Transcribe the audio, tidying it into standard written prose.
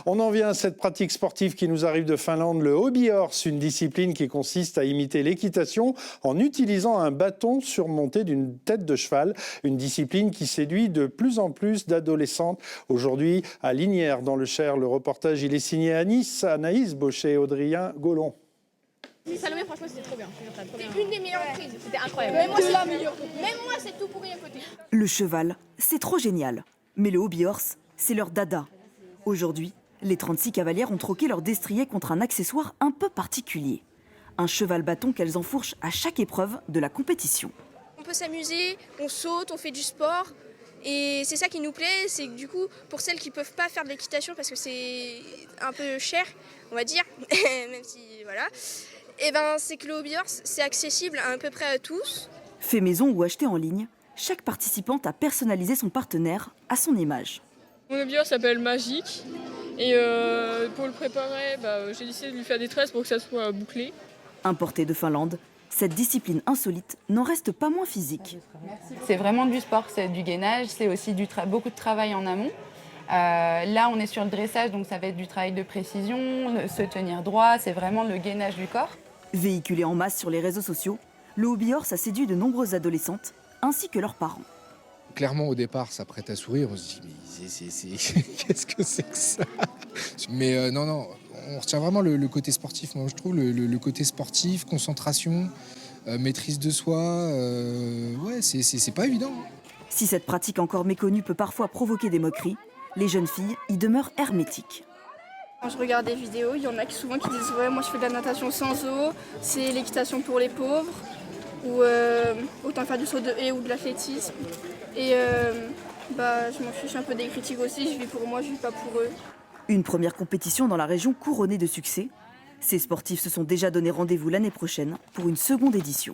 On en vient à cette pratique sportive qui nous arrive de Finlande, le hobby horse, une discipline qui consiste à imiter l'équitation en utilisant un bâton surmonté d'une tête de cheval. Une discipline qui séduit de plus en plus d'adolescentes. Aujourd'hui, à Lignières, dans le Cher, le reportage il est signé à Nice, Anaïs Baucher et Audrien Gaulon. Salomé, franchement, c'était trop bien. C'était une des meilleures prises. C'était incroyable. Même moi, c'est tout pourri à côté. Le cheval, c'est trop génial. Mais le hobby horse, c'est leur dada. Aujourd'hui, les 36 cavalières ont troqué leur destrier contre un accessoire un peu particulier. Un cheval-bâton qu'elles enfourchent à chaque épreuve de la compétition. On peut s'amuser, on saute, on fait du sport. Et c'est ça qui nous plaît, c'est que du coup, pour celles qui ne peuvent pas faire de l'équitation parce que c'est un peu cher, on va dire, même si, voilà, et ben, c'est que le hobby horse, c'est accessible à peu près à tous. Fait maison ou acheté en ligne, chaque participante a personnalisé son partenaire à son image. Mon hobby horse s'appelle Magique et pour le préparer, j'ai décidé de lui faire des tresses pour que ça soit bouclé. Importée de Finlande, cette discipline insolite n'en reste pas moins physique. C'est vraiment du sport, c'est du gainage, c'est aussi beaucoup de travail en amont. Là, on est sur le dressage, donc ça va être du travail de précision, se tenir droit, c'est vraiment le gainage du corps. Véhiculé en masse sur les réseaux sociaux, le hobby horse a séduit de nombreuses adolescentes, ainsi que leurs parents. Clairement, au départ, ça prête à sourire. On se dit, mais qu'est-ce que c'est que ça? Mais non, on retient vraiment le côté sportif. Moi, je trouve le côté sportif, concentration, maîtrise de soi. Ouais, c'est pas évident. Si cette pratique encore méconnue peut parfois provoquer des moqueries, les jeunes filles y demeurent hermétiques. Quand je regarde des vidéos, il y en a qui souvent qui disent « Ouais, moi je fais de la natation sans eau, c'est l'équitation pour les pauvres » ou autant faire du saut de haie ou de l'athlétisme. Et je m'en fiche un peu des critiques aussi, je vis pour moi, je vis pas pour eux. Une première compétition dans la région couronnée de succès. Ces sportifs se sont déjà donné rendez-vous l'année prochaine pour une seconde édition.